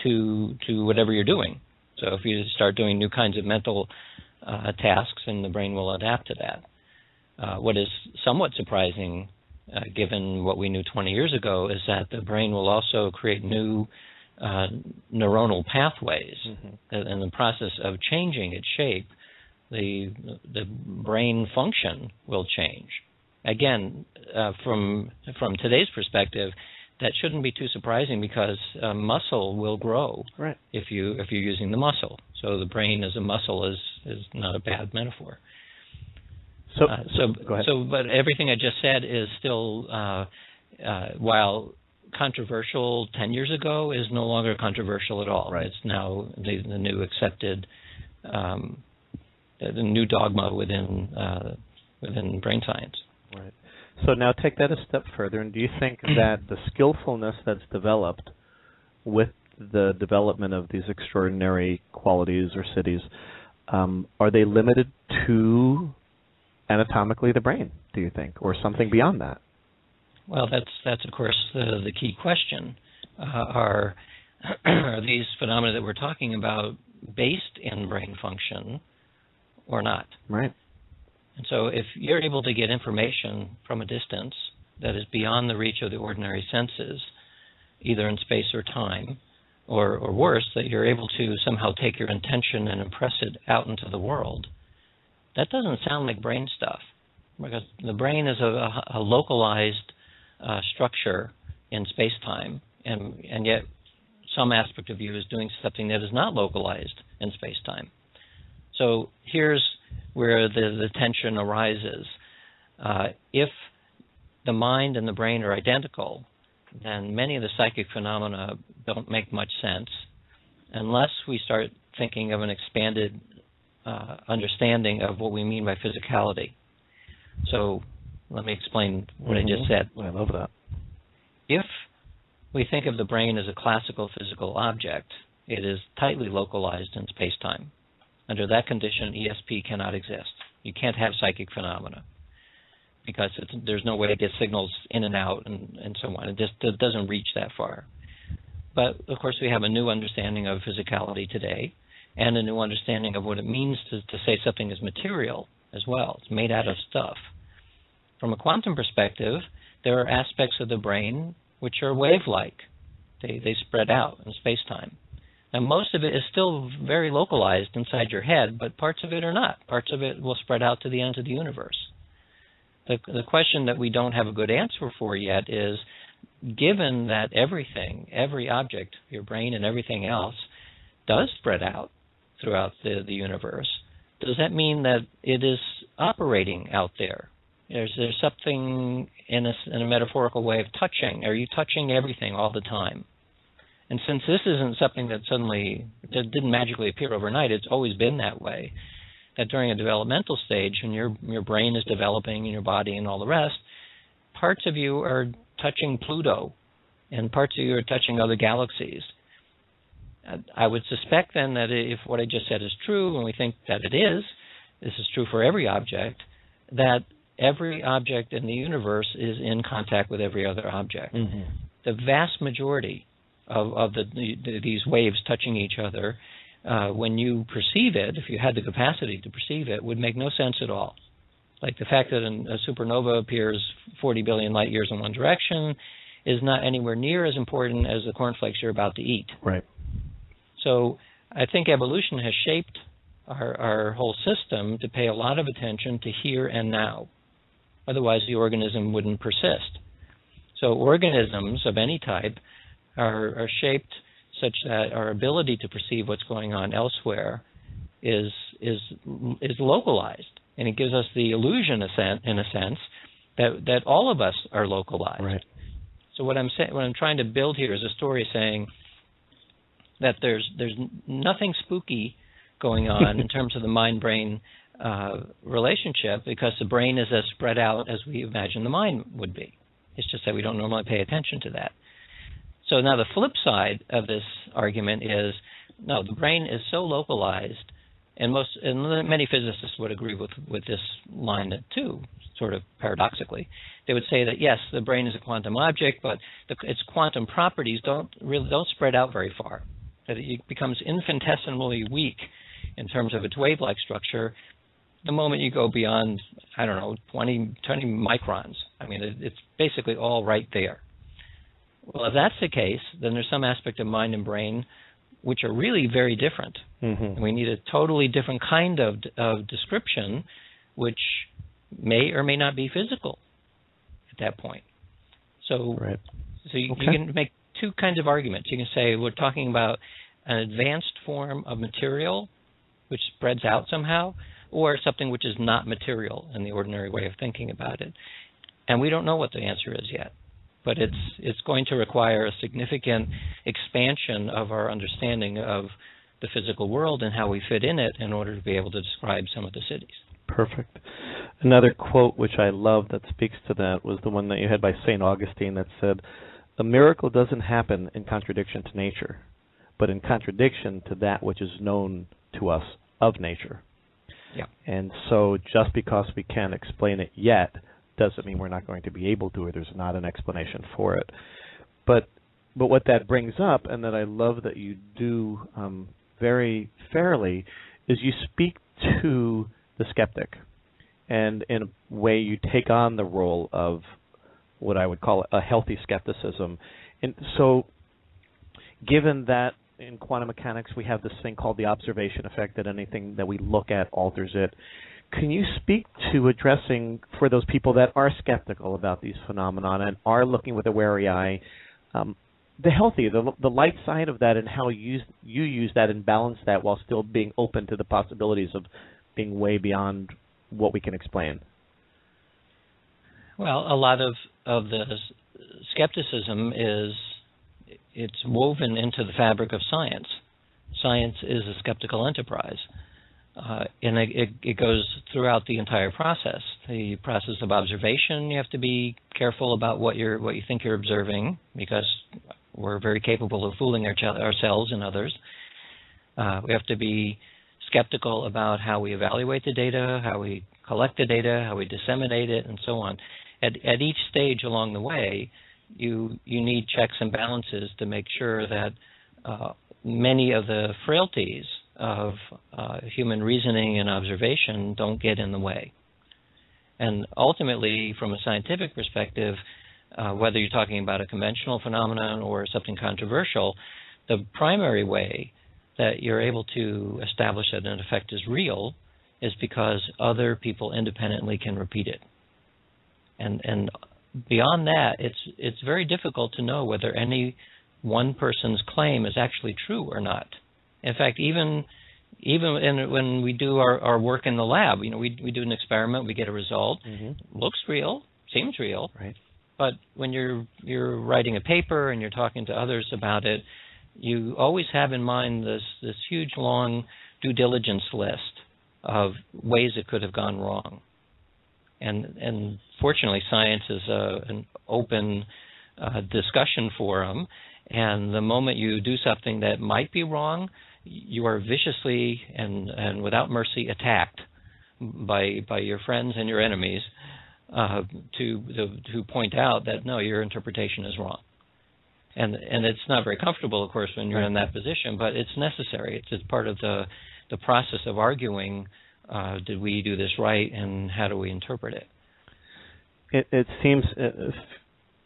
[SPEAKER 3] to whatever you're doing. So if you start doing new kinds of mental tasks, then the brain will adapt to that. What is somewhat surprising, given what we knew 20 years ago, is that the brain will also create new neuronal pathways. In the process of changing its shape, the brain function will change. Again, from today's perspective, that shouldn't be too surprising, because muscle will grow if you're using the muscle. So the brain as a muscle is not a bad metaphor.
[SPEAKER 2] Go ahead.
[SPEAKER 3] But everything I just said is still, while controversial 10 years ago, is no longer controversial at all. It's now the new accepted, the new dogma within brain science.
[SPEAKER 2] Right. So now take that a step further, and do you think that the skillfulness that's developed with the development of these extraordinary qualities or cities, are they limited to anatomically the brain, do you think, or something beyond that?
[SPEAKER 3] Well, that's of course the key question. Are these phenomena that we're talking about based in brain function or not?
[SPEAKER 2] Right.
[SPEAKER 3] And so if you're able to get information from a distance that is beyond the reach of the ordinary senses, either in space or time, or worse, that you're able to somehow take your intention and impress it out into the world, that doesn't sound like brain stuff, because the brain is a localized structure in space-time, and yet some aspect of you is doing something that is not localized in space-time. So here's where the tension arises. If the mind and the brain are identical, then many of the psychic phenomena don't make much sense unless we start thinking of an expanded understanding of what we mean by physicality. So let me explain what I just said.
[SPEAKER 2] I love that.
[SPEAKER 3] If we think of the brain as a classical physical object, it is tightly localized in space-time. Under that condition, ESP cannot exist. You can't have psychic phenomena, because there's no way to get signals in and out and so on. It doesn't reach that far. But, of course, we have a new understanding of physicality today, and a new understanding of what it means to say something is material as well. It's made out of stuff. From a quantum perspective, there are aspects of the brain which are wave-like. They spread out in space-time. And most of it is still very localized inside your head, but parts of it are not. Parts of it will spread out to the ends of the universe. The question that we don't have a good answer for yet is, given that everything, every object, your brain and everything else, does spread out throughout the universe, does that mean that it is operating out there? There's something in a metaphorical way of touching. Are you touching everything all the time? And since this isn't something that didn't magically appear overnight, it's always been that way, that during a developmental stage, when your brain is developing in your body and all the rest, parts of you are touching Pluto, and parts of you are touching other galaxies. I would suspect then that if what I just said is true, and we think that it is, this is true for every object, that every object in the universe is in contact with every other object. The vast majority of these waves touching each other when you perceive it, if you had the capacity to perceive it, would make no sense at all. Like the fact that a supernova appears 40 billion light years in one direction is not anywhere near as important as the cornflakes you're about to eat.
[SPEAKER 2] Right.
[SPEAKER 3] So I think evolution has shaped our whole system to pay a lot of attention to here and now. Otherwise, the organism wouldn't persist. So organisms of any type are shaped such that our ability to perceive what's going on elsewhere is localized, and it gives us the illusion, in a sense, that all of us are localized.
[SPEAKER 2] Right.
[SPEAKER 3] So what I'm trying to build here is a story saying that there's nothing spooky going on in terms of the mind-brain relationship, because the brain is as spread out as we imagine the mind would be. It's just that we don't normally pay attention to that. So now the flip side of this argument is, no, the brain is so localized, and many physicists would agree with this line too, sort of paradoxically. They would say that yes, the brain is a quantum object, but its quantum properties don't spread out very far. That it becomes infinitesimally weak in terms of its wave-like structure the moment you go beyond, 20 microns. I mean, it's basically all right there. Well, if that's the case, then there's some aspect of mind and brain which are really very different. Mm-hmm. And we need a totally different kind of description, which may or may not be physical at that point. So,
[SPEAKER 2] right.
[SPEAKER 3] You can make two kinds of arguments. You can say we're talking about an advanced form of material which spreads out somehow, or something which is not material in the ordinary way of thinking about it. And we don't know what the answer is yet. But it's going to require a significant expansion of our understanding of the physical world and how we fit in it in order to be able to describe some of the cities.
[SPEAKER 2] Perfect. Another quote which I love that speaks to that was the one that you had by St. Augustine that said, "A miracle doesn't happen in contradiction to nature, but in contradiction to that which is known to us of nature."
[SPEAKER 3] Yeah.
[SPEAKER 2] And so just because we can't explain it yet doesn't mean we're not going to be able to, or there's not an explanation for it. But what that brings up, and that I love that you do very fairly, is you speak to the skeptic, and in a way you take on the role of what I would call a healthy skepticism. And so given that in quantum mechanics we have this thing called the observation effect, that anything that we look at alters it, can you speak to addressing, for those people that are skeptical about these phenomena and are looking with a wary eye, the healthy, the light side of that, and how you use that and balance that while still being open to the possibilities of being way beyond what we can explain?
[SPEAKER 3] Well, a lot of the skepticism it's woven into the fabric of science. Science is a skeptical enterprise. And it goes throughout the entire process. The process of observation, you have to be careful about what you think you're observing, because we're very capable of fooling ourselves and others. We have to be skeptical about how we evaluate the data, how we collect the data, how we disseminate it, and so on. At each stage along the way, you need checks and balances to make sure that many of the frailties of human reasoning and observation don't get in the way. And ultimately, from a scientific perspective, whether you're talking about a conventional phenomenon or something controversial, the primary way that you're able to establish that an effect is real is because other people independently can repeat it. And beyond that, it's very difficult to know whether any one person's claim is actually true or not. In fact, even when we do our work in the lab, we do an experiment, we get a result, looks real, seems real,
[SPEAKER 2] right.
[SPEAKER 3] But when you're writing a paper and you're talking to others about it, you always have in mind this huge, long due diligence list of ways it could have gone wrong. And fortunately, science is an open discussion forum, and the moment you do something that might be wrong, you are viciously and without mercy attacked by your friends and your enemies to point out that, no, your interpretation is wrong. And it's not very comfortable, of course, when you're in that position, but it's necessary. It's part of the process of arguing, did we do this right, and how do we interpret it?
[SPEAKER 2] It seems,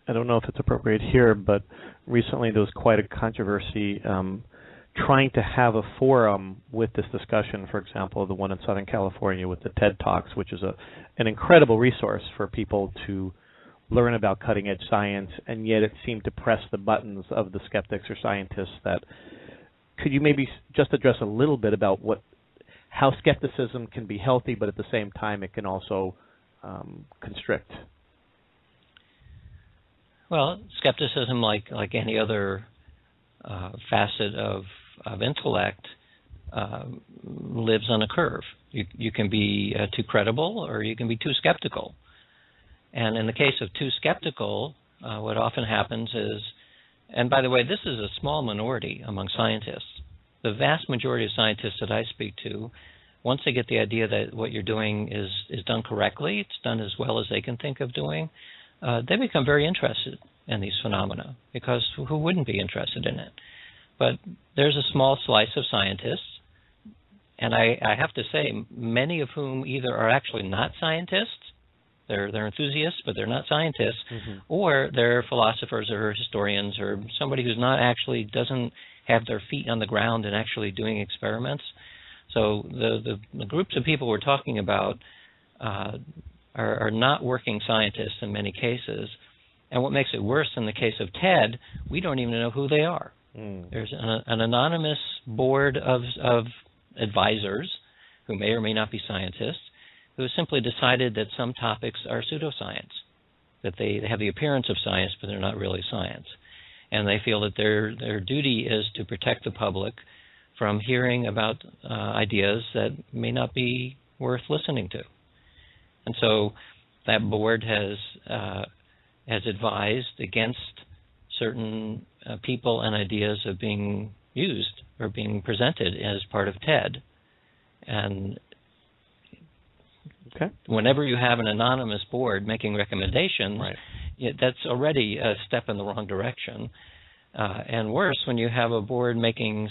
[SPEAKER 2] I don't know if it's appropriate here, but recently there was quite a controversy trying to have a forum with this discussion, for example, the one in Southern California with the TED Talks, which is an incredible resource for people to learn about cutting-edge science, and yet it seemed to press the buttons of the skeptics or scientists. That could you maybe just address a little bit about how skepticism can be healthy, but at the same time it can also constrict?
[SPEAKER 3] Well, skepticism, like any other facet of intellect, lives on a curve. You can be too credible, or you can be too skeptical. And in the case of too skeptical, what often happens is, and by the way, this is a small minority among scientists. The vast majority of scientists that I speak to, once they get the idea that what you're doing is done correctly, it's done as well as they can think of doing, they become very interested in these phenomena, because who wouldn't be interested in it? But there's a small slice of scientists, and I have to say, many of whom either are actually not scientists, they're enthusiasts, but they're not scientists, or they're philosophers or historians or somebody who's not actually doesn't have their feet on the ground and actually doing experiments. So the groups of people we're talking about are not working scientists in many cases. And what makes it worse in the case of TED, we don't even know who they are. There's an anonymous board of advisors who may or may not be scientists, who have simply decided that some topics are pseudoscience, that they have the appearance of science, but they're not really science. And they feel that their duty is to protect the public from hearing about ideas that may not be worth listening to. And so that board has advised against certain people and ideas of being used or being presented as part of TED. And whenever you have an anonymous board making recommendations, that's already a step in the wrong direction. And worse, when you have a board making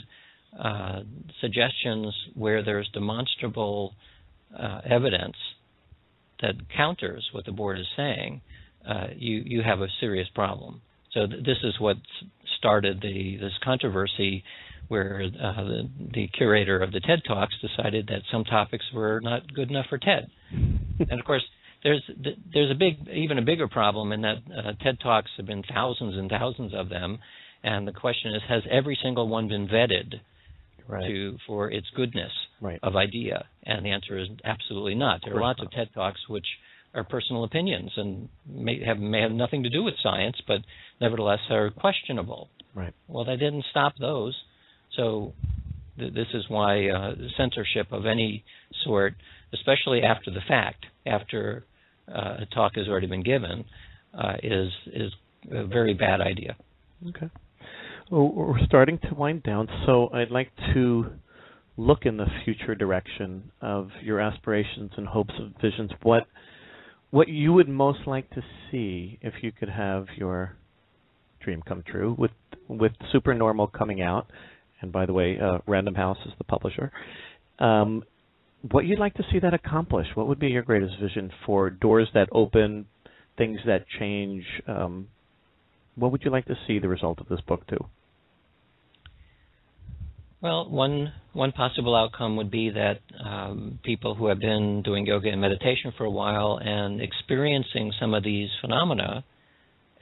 [SPEAKER 3] suggestions where there's demonstrable evidence that counters what the board is saying, you have a serious problem. So this is what started this controversy, where the curator of the TED Talks decided that some topics were not good enough for TED. And of course, there's even a bigger problem in that TED Talks have been thousands and thousands of them, and the question is, has every single one been vetted for its goodness of idea? And the answer is absolutely not. There are lots of TED Talks which are personal opinions and may have nothing to do with science, but nevertheless are questionable. Well, they didn't stop those. So this is why censorship of any sort, especially after the fact, after a talk has already been given, is a very bad idea.
[SPEAKER 2] Okay. Well, we're starting to wind down, so I'd like to look in the future direction of your aspirations and hopes and visions. What you would most like to see if you could have your dream come true with Supernormal coming out. And by the way, Random House is the publisher. What you'd like to see that accomplish? What would be your greatest vision for doors that open, things that change? What would you like to see the result of this book do?
[SPEAKER 3] Well, one possible outcome would be that people who have been doing yoga and meditation for a while and experiencing some of these phenomena,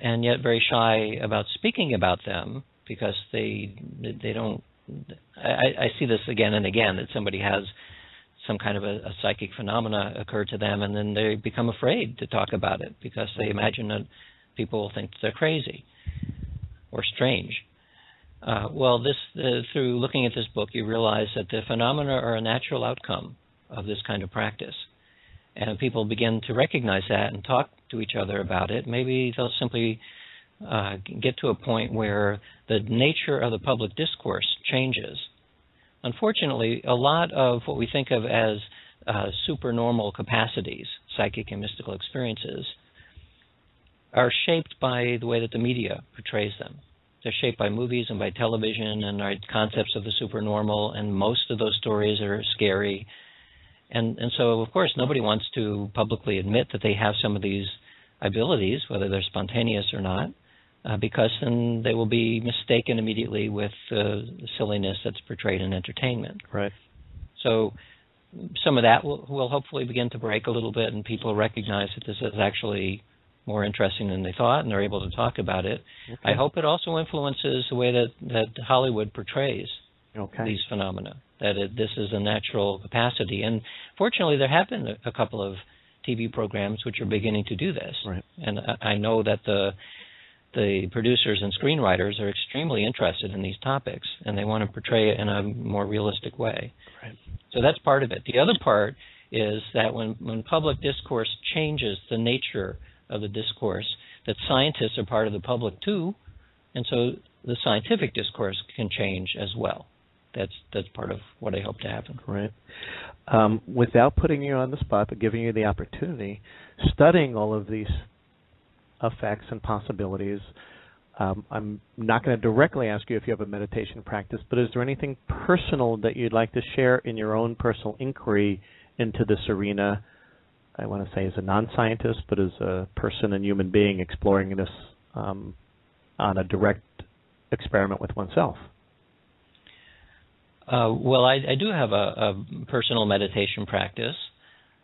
[SPEAKER 3] and yet very shy about speaking about them, because they don't. I see this again and again, that somebody has some kind of a psychic phenomena occur to them, and then they become afraid to talk about it because they imagine that people will think they're crazy or strange. Well, through looking at this book, you realize that the phenomena are a natural outcome of this kind of practice. And people begin to recognize that and talk to each other about it. Maybe they'll simply get to a point where the nature of the public discourse changes. Unfortunately, a lot of what we think of as supernormal capacities, psychic and mystical experiences, are shaped by the way that the media portrays them. they're shaped by movies and by television and our concepts of the supernormal, and most of those stories are scary. And so, of course, nobody wants to publicly admit that they have some of these abilities, whether they're spontaneous or not, because then they will be mistaken immediately with the silliness that's portrayed in entertainment.
[SPEAKER 2] Right.
[SPEAKER 3] So some of that will hopefully begin to break a little bit, and people recognize that this is actually more interesting than they thought, and they're able to talk about it. Okay. I hope it also influences the way that Hollywood portrays these phenomena, that this is a natural capacity. And fortunately, there have been a couple of TV programs which are beginning to do this. Right. And I know that the producers and screenwriters are extremely interested in these topics, and they want to portray it in a more realistic way. Right. So that's part of it. The other part is that when public discourse changes the nature of the discourse, that scientists are part of the public too, and so the scientific discourse can change as well. That's part of what I hope to happen.
[SPEAKER 2] Right. Without putting you on the spot, but giving you the opportunity, studying all of these effects and possibilities, I'm not going to directly ask you if you have a meditation practice, but is there anything personal that you'd like to share in your own personal inquiry into this arena? I want to say as a non-scientist, but as a person and human being exploring this on a direct experiment with oneself.
[SPEAKER 3] Well, I do have a personal meditation practice.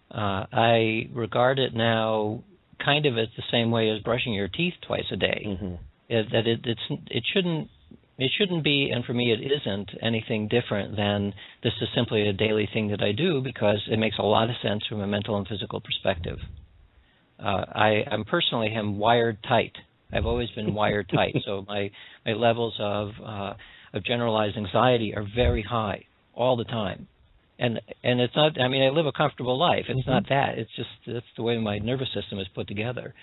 [SPEAKER 3] I regard it now kind of as the same way as brushing your teeth twice a day. Mm-hmm. It shouldn't be, and for me it isn't, anything different than this is simply a daily thing that I do because it makes a lot of sense from a mental and physical perspective. I'm personally wired tight. I've always been wired tight, so my levels of generalized anxiety are very high all the time. And it's not, I mean, I live a comfortable life. It's not that. It's just that's the way my nervous system is put together.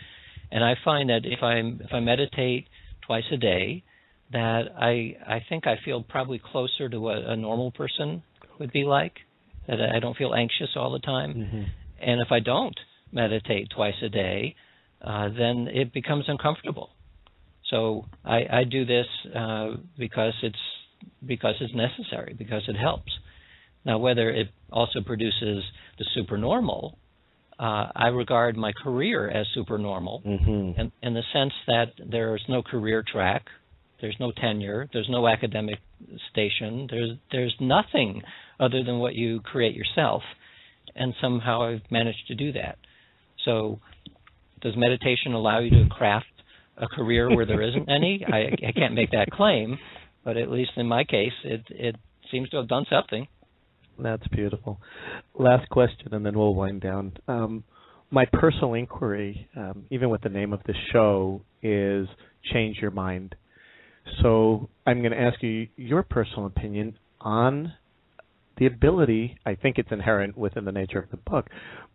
[SPEAKER 3] And I find that if I meditate twice a day, that I think I feel probably closer to what a normal person would be like, that I don't feel anxious all the time. Mm-hmm. And if I don't meditate twice a day, then it becomes uncomfortable. So I do this because it's necessary, because it helps. Now, whether it also produces the supernormal, I regard my career as supernormal, in the sense that there's no career track, there's no tenure, there's no academic station, there's nothing other than what you create yourself, and somehow I've managed to do that. So does meditation allow you to craft a career where there isn't any? I can't make that claim, but at least in my case, it seems to have done something.
[SPEAKER 2] That's beautiful. Last question, and then we'll wind down. My personal inquiry, even with the name of the show, is Change Your Mind. So I'm going to ask you your personal opinion on the ability, I think it's inherent within the nature of the book,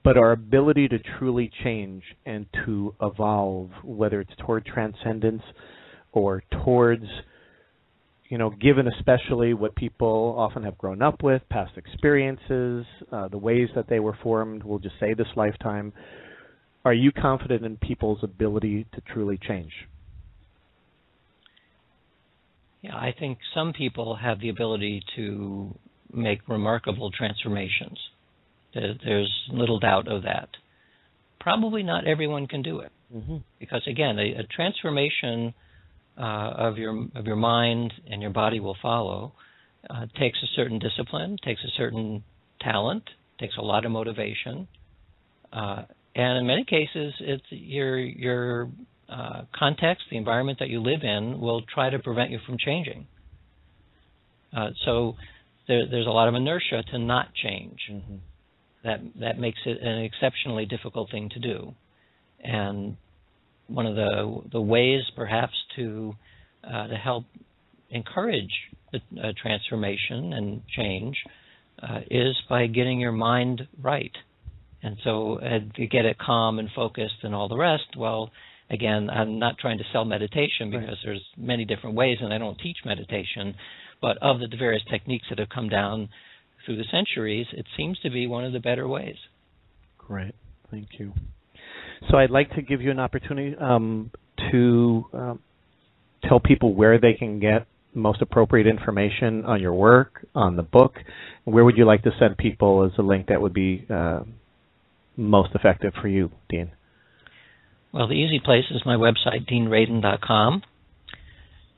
[SPEAKER 2] but our ability to truly change and to evolve, whether it's toward transcendence or towards, given especially what people often have grown up with, past experiences, the ways that they were formed, we'll just say this lifetime. Are you confident in people's ability to truly change?
[SPEAKER 3] Yeah, I think some people have the ability to make remarkable transformations. There's little doubt of that. Probably not everyone can do it, because again, a transformation of your mind and your body will follow. Takes a certain discipline, takes a certain talent, takes a lot of motivation, and in many cases, it's your context, the environment that you live in, will try to prevent you from changing. So there's a lot of inertia to not change. That makes it an exceptionally difficult thing to do. And one of the ways, perhaps, to help encourage a transformation and change is by getting your mind right. And so to get it calm and focused and all the rest, well, again, I'm not trying to sell meditation because there's many different ways, and I don't teach meditation. But of the various techniques that have come down through the centuries, it seems to be one of the better ways.
[SPEAKER 2] Great. Thank you. So I'd like to give you an opportunity to tell people where they can get most appropriate information on your work, on the book? Where would you like to send people as a link that would be most effective for you, Dean?
[SPEAKER 3] Well, the easy place is my website, deanradin.com.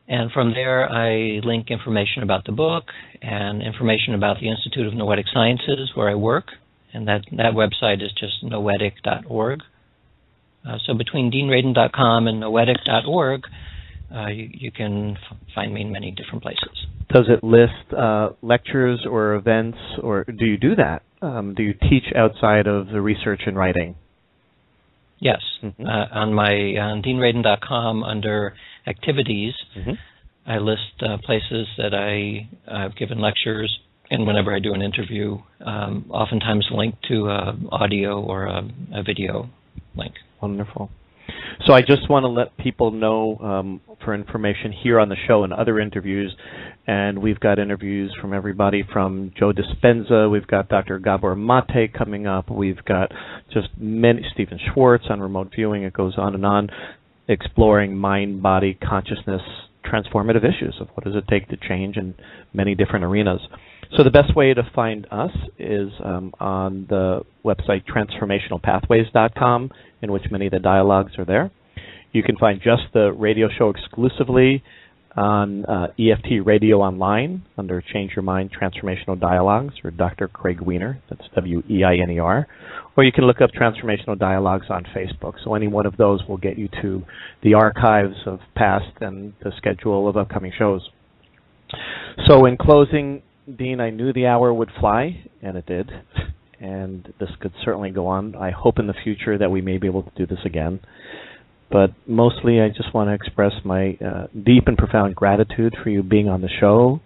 [SPEAKER 3] And from there, I link information about the book and information about the Institute of Noetic Sciences, where I work. And that website is just noetic.org. So between deanradin.com and noetic.org, you can find me in many different places.
[SPEAKER 2] Does it list lectures or events, or do you do that? Do you teach outside of the research and writing?
[SPEAKER 3] Yes. Mm-hmm. On deanradin.com, under activities, mm-hmm. I list places that I've given lectures, and whenever I do an interview, oftentimes link to audio or a video link.
[SPEAKER 2] Wonderful. So I just want to let people know for information here on the show and other interviews, and we've got interviews from everybody from Joe Dispenza, we've got Dr. Gabor Mate coming up, we've got just many, Stephen Schwartz on remote viewing, it goes on, exploring mind, body, consciousness, transformative issues of what does it take to change in many different arenas. So the best way to find us is on the website transformationalpathways.com, in which many of the dialogues are there. You can find just the radio show exclusively on EFT Radio Online under Change Your Mind Transformational Dialogues, or Dr. Craig Weiner, that's Weiner, or you can look up Transformational Dialogues on Facebook. So any one of those will get you to the archives of past and the schedule of upcoming shows. So in closing, Dean, I knew the hour would fly, and it did, and this could certainly go on. I hope in the future that we may be able to do this again. But mostly I just want to express my deep and profound gratitude for you being on the show,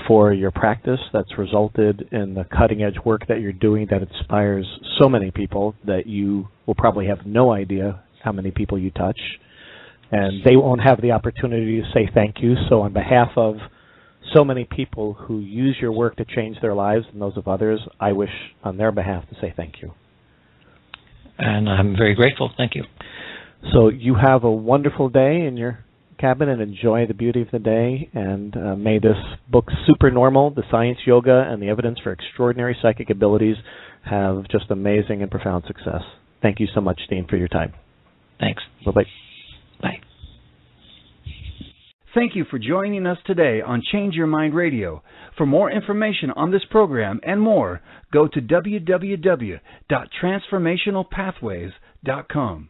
[SPEAKER 2] for your practice that's resulted in the cutting-edge work that you're doing that inspires so many people that you will probably have no idea how many people you touch. And they won't have the opportunity to say thank you. So on behalf of so many people who use your work to change their lives and those of others, I wish on their behalf to say thank you.
[SPEAKER 3] And I'm very grateful. Thank you.
[SPEAKER 2] So you have a wonderful day in your cabin and enjoy the beauty of the day. And may this book, Supernormal, The Science, Yoga, and the Evidence for Extraordinary Psychic Abilities, have just amazing and profound success. Thank you so much, Dean, for your time.
[SPEAKER 3] Thanks.
[SPEAKER 2] Bye-bye.
[SPEAKER 3] Bye.
[SPEAKER 1] Thank you for joining us today on Change Your Mind Radio. For more information on this program and more, go to www.transformationalpathways.com.